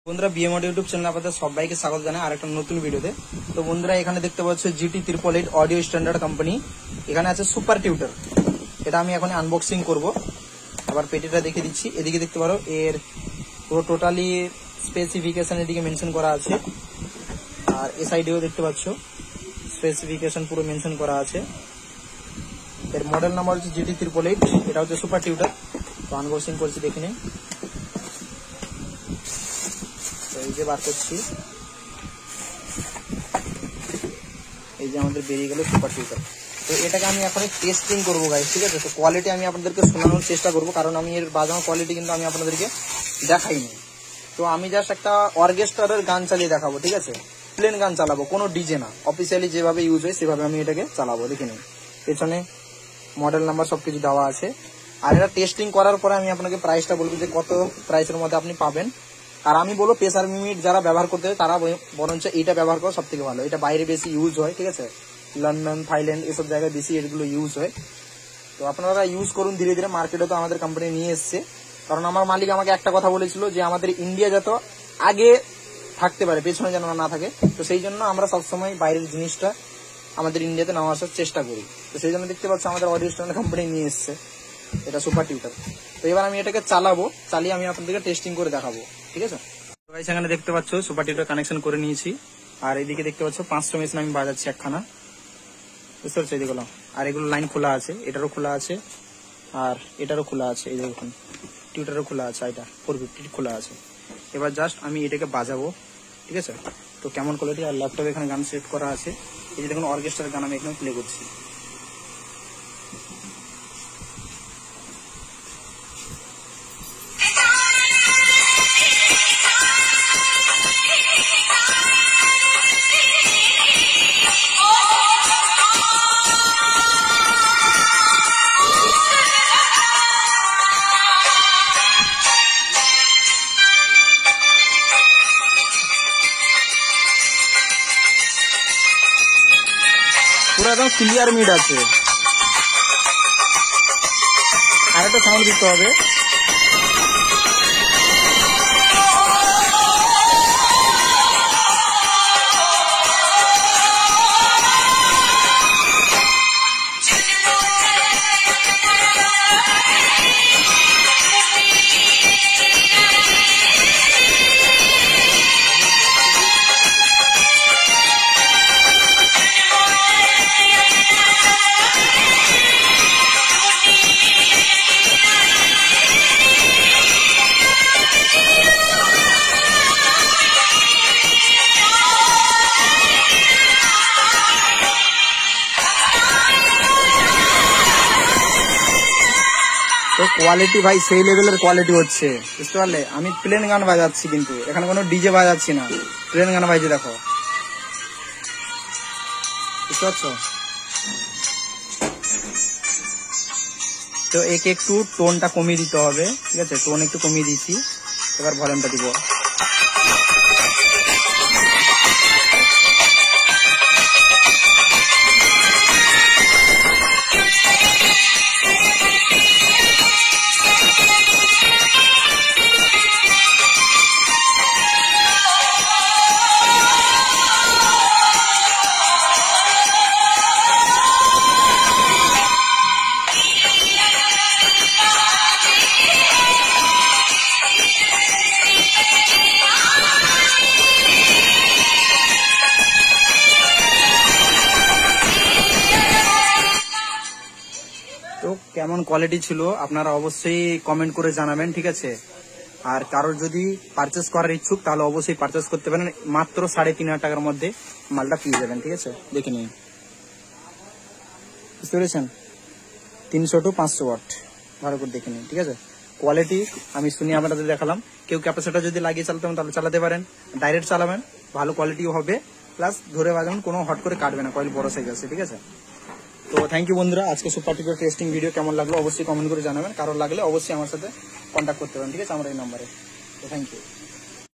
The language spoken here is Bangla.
বন্ধুরা বিএমঅড ইউটিউব চ্যানেলে আপনাদের সবাইকে স্বাগত জানাই আরেকটা নতুন ভিডিওতে। তো বন্ধুরা এখানে দেখতে পাচ্ছ GT 888 অডিও স্ট্যান্ডার্ড কোম্পানি। এখানে আছে সুপার টিউটার, এটা আমি এখন আনবক্সিং করব। আবার পেটিটা দেখিয়ে দিচ্ছি, এদিকে দেখতে পারো এর পুরো টোটালি স্পেসিফিকেশন এদিকে মেনশন করা আছে, আর এ সাইডেও দেখতে পাচ্ছ স্পেসিফিকেশন পুরো মেনশন করা আছে। এর মডেল নাম্বার হচ্ছে GT 888, এটা হচ্ছে সুপার টিউটার। তো আনবক্সিং করছি, দেখে নিন। এই যে বার করছি, এই যে আমাদের বেরিয়ে গেল সুপার টিউটার। তো এটাকে আমি এখন টেস্টিং করবো গাইস, ঠিক আছে। তো কোয়ালিটি আমি আপনাদেরকে শোনানোর চেষ্টা করবো, কারণ আমি এর বাজানো কোয়ালিটি কিন্তু আমি আপনাদেরকে দেখাইনি। তো আমি জাস্ট একটা অর্কেস্ট্রারের গান চালিয়ে দেখাবো, ঠিক আছে। প্লেন গান চালাবো, কোনো ডিজে না, অফিসিয়ালি যেভাবে ইউজ হয় সেভাবে আমি এটাকে চালাবো। দেখে নিন, পেছনে মডেল নাম্বার সবকিছু দেওয়া আছে। আর এটা টেস্টিং করার পরে আমি আপনাকে প্রাইসটা বলবো যে কত প্রাইসের মধ্যে আপনি পাবেন। আর আমি বলবো প্রেসার মিমিট যারা ব্যবহার করতে হয় তারা বরঞ্চ এইটা ব্যবহার করা সব থেকে ভালো। এটা বাইরে বেশি ইউজ হয়, ঠিক আছে। লন্ডন, থাইল্যান্ড এসব জায়গায় বেশি এগুলো ইউজ হয়। তো আপনারা ইউজ করুন ধীরে ধীরে। মার্কেটে তো আমাদের কোম্পানি নিয়ে এসছে, কারণ আমার মালিক আমাকে একটা কথা বলেছিল যে আমাদের ইন্ডিয়া যত আগে থাকতে পারে, পেছনে যেন না থাকে। তো সেই জন্য আমরা সবসময় বাইরের জিনিসটা আমাদের ইন্ডিয়াতে নেওয়া আসার চেষ্টা করি। তো সেই জন্য দেখতে পাচ্ছি আমাদের অডিও স্ট্যান্ডার্ড কোম্পানি নিয়ে এসছে এটা সুপার টিউটার। তো এবার আমি এটাকে চালাবো, চালিয়ে আমি আপনাদেরকে টেস্টিং করে দেখাবো, ঠিক আছে। এখানে দেখতে পাচ্ছ সুপার টিউটার কানেকশন করে নিয়েছি। আর এদিকে দেখতে পাচ্ছ 5টা মেশিন আমি বাজাচ্ছি একখানা, বুঝতে পারছো এদিকে। আর এগুলো লাইন খোলা আছে, এটারও খোলা আছে, আর এটারও খোলা আছে। এই দেখুন টিউটারও খোলা আছে, এটা 450 খোলা আছে। এবার জাস্ট আমি এটাকে বাজাবো, ঠিক আছে। তো কেমন কোয়ালিটি। আর ল্যাপটপে এখানে গান সেট করা আছে। এই যে দেখুন অর্কেস্ট্রার গান আমি এখানে প্লে করছি। পুরো একদম ক্লিয়ার মিড আছে। আর একটা সাউন্ড দিতে হবে। তো কোয়ালিটি ভাই সেই লেভেলের কোয়ালিটি হচ্ছে, বুঝতে পারলে। আমি প্লেন গান বাজাচ্ছি, কিন্তু এখানে কোনো ডিজে বাজাচ্ছি না, প্লেন গান বাজছে, দেখো, বুঝতে পারছো। তো একে একটু টোনটা কমিয়ে দিতে হবে, ঠিক আছে। টোন একটু কমিয়ে দিয়েছি, এবার ভলিউমটা দিব। তো কেমন কোয়ালিটি ছিল আপনারা অবশ্যই কমেন্ট করে জানাবেন, ঠিক আছে। আর কারোর যদি পারচেস করার ইচ্ছুক তাহলে অবশ্যই পারচেস করতে পারেন। মাত্র 3,500 টাকার মধ্যে মালটা পেয়ে যাবেন, ঠিক আছে। দেখে নিন, বুঝতে পেরেছেন। 300 to 500 ওয়াট, ভালো করে দেখে নিন, ঠিক আছে। কোয়ালিটি আমি শুনি আপনাদের দেখালাম। কেউ ক্যাপাসিটার যদি লাগিয়ে চালাতে তাহলে চালাতে পারেন, ডাইরেক্ট চালাবেন, ভালো কোয়ালিটিও হবে, প্লাস ধরে বাজাবেন, কোনো হট করে কাটবে না, কয়েল বড় সাইজ আছে, ঠিক আছে। তো থ্যাংক ইউ বন্ধুরা, আজকে সুপার টিউটার টেস্টিং ভিডিও কেমন লাগলো অবশ্যই কমেন্ট করে জানাবেন। কারো লাগলে অবশ্যই আমার সাথে কন্ট্যাক্ট করতে পারেন, ঠিক আছে, আমার এই নাম্বারে। তো থ্যাংক ইউ।